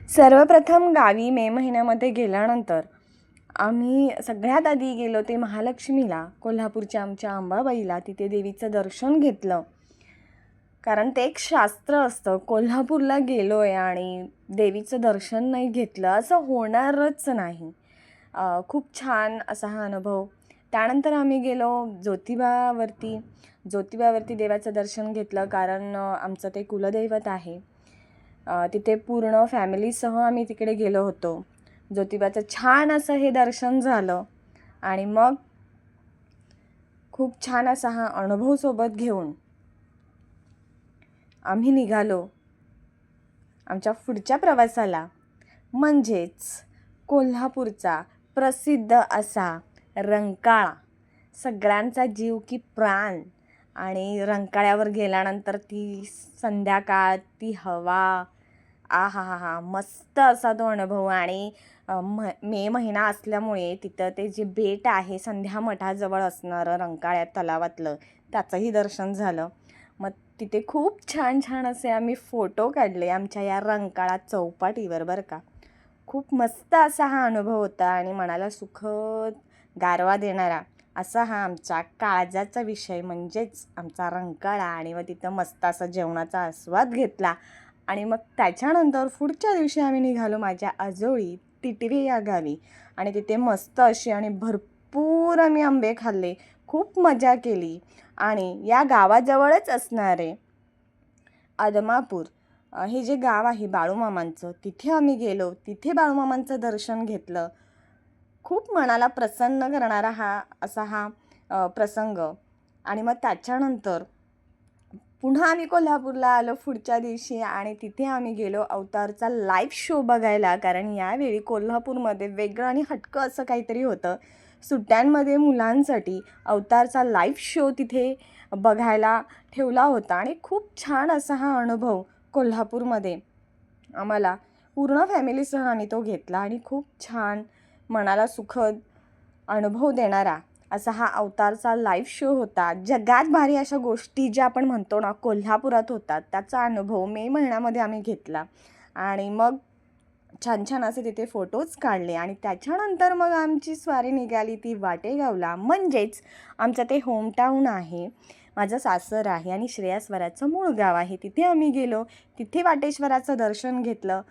सर्वप्रथम गावी मे महिन्यामध्ये गेल्यानंतर आम्ही सगळ्यात आधी गेलो ते महालक्ष्मीला, कोल्हापूरच्या आमच्या अंबाबाईला. तिथे देवीचं दर्शन घेतलं, कारण ते एक शास्त्र असतं. कोल्हापूरला गेलो आहे आणि देवीचं दर्शन नाही घेतलं असं होणारच नाही. खूप छान असा हा अनुभव. त्यानंतर आम्ही गेलो ज्योतिबावरती देवाचं दर्शन घेतलं, कारण आमचं ते कुलदैवत आहे. तिथे पूर्ण फॅमिलीसह आम्ही तिकडे गेलो होतो. ज्योतिबाचं छान असं हे दर्शन झालं आणि मग खूप छान असा हा अनुभव सोबत घेऊन आम्ही निघालो आमच्या पुढच्या प्रवासाला, म्हणजेच कोल्हापूरचा प्रसिद्ध असा रंकाळा. सगळ्यांचा जीव की प्राण. आणि रंकाळ्यावर गेल्यानंतर ती संध्याकाळ, ती हवा, हा मस्त असा तो अनुभव. आणि मे महिना असल्यामुळे तिथं ते जे बेट आहे संध्या मठाजवळ असणारं रंकाळ्यात तलावातलं, त्याचंही दर्शन झालं. मग तिथे खूप छान छान असे आम्ही फोटो काढले आमच्या या रंकाळा चौपाटीवर, बरं का. खूप मस्त असा हा अनुभव होता आणि मनाला सुखद गारवा देणारा असा हा आमचा काळजाचा विषय म्हणजेच आमचा रंकाळा. आणि मग तिथं मस्त असा जेवणाचा आस्वाद घेतला. आणि मग त्याच्यानंतर पुढच्या दिवशी आम्ही निघालो माझ्या आजोळी टिटवी या गावी. आणि तिथे मस्त अशी आणि भरपूर आम्ही आंबे खाल्ले, खूप मजा केली. आणि या गावाजवळच असणारे आदमापूर हे जे गाव आहे बाळूमामांचं, तिथे आम्ही गेलो. तिथे बाळूमामांचं दर्शन घेतलं. खूप मनाला प्रसन्न करणारा हा प्रसंग. आणि मग त्याच्यानंतर पुन्हा आम्ही कोल्हापूरला आलो पुढच्या दिवशी आणि तिथे आम्ही गेलो अवतारचा लाईव्ह शो बघायला, कारण यावेळी कोल्हापूरमध्ये वेगळं आणि हटकं असं काहीतरी होतं. सुट्ट्यांमध्ये मुलांसाठी अवतारचा लाईव्ह शो तिथे बघायला ठेवला होता. आणि खूप छान असा हा अनुभव कोल्हापूरमध्ये आम्हाला पूर्ण फॅमिलीसह आम्ही तो घेतला. आणि खूप छान मनाला सुखद अनुभव देणारा असा हा अवतारचा लाईव्ह शो होता. जगात भारी अशा गोष्टी ज्या आपण म्हणतो ना, कोल्हापुरात होतात. त्याचा अनुभव मे महिन्यामध्ये आम्ही घेतला. आणि मग छान छान असे तिथे फोटोज काढले. आणि त्याच्यानंतर मग आमची स्वारी निघाली ती वाटेगावला, म्हणजेच आमचं ते होमटाऊन आहे, माझं सासर आहे आणि श्रेयास्वराचं मूळ गाव आहे. तिथे आम्ही गेलो. तिथे वाटेश्वराचं दर्शन घेतलं.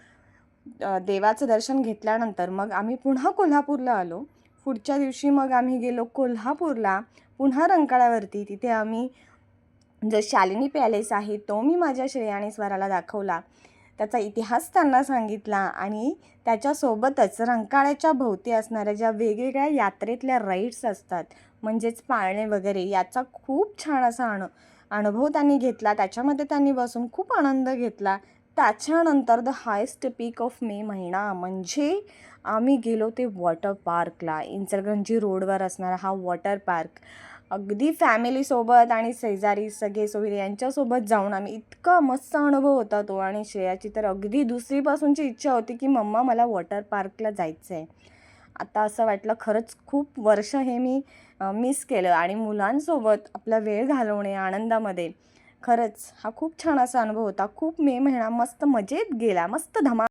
देवाचं दर्शन घेतल्यानंतर मग आम्ही पुन्हा कोल्हापूरला आलो. पुढच्या दिवशी मग आम्ही गेलो कोल्हापूरला पुन्हा रंकाळ्यावरती. तिथे आम्ही जो शालिनी पॅलेस आहे तो मी माझ्या श्रेया आणि स्वराला दाखवला, त्याचा इतिहास त्यांना सांगितला. आणि त्याच्यासोबतच रंकाळ्याच्या भोवती असणाऱ्या ज्या वेगवेगळ्या यात्रेतल्या राईड्स असतात, म्हणजेच पाळणे वगैरे, याचा खूप छान असा अनुभव त्यांनी घेतला. त्याच्यामध्ये त्यांनी बसून खूप आनंद घेतला. त्याच्यानंतर the highest peak of May महिना म्हणजे आम्ही गेलो ते वॉटर पार्कला. इंचलकरंजी रोडवर असणारा हा वॉटर पार्क, अगदी फॅमिलीसोबत आणि शेजारी सगळे सोयरे यांच्यासोबत जाऊन आम्ही, इतका मस्त अनुभव होता तो. आणि श्रेयाची तर अगदी दुसरीपासूनची इच्छा होती की मम्मा मला वॉटर पार्कला जायचं आहे. आता असं वाटलं खरंच खूप वर्ष हे मी मिस केलं. आणि मुलांसोबत आपला वेळ घालवणे आनंदामध्ये, खरंच हा खूप छान असा अनुभव होता. खूप मे महिना मस्त मजेत गेला, मस्त धमाल.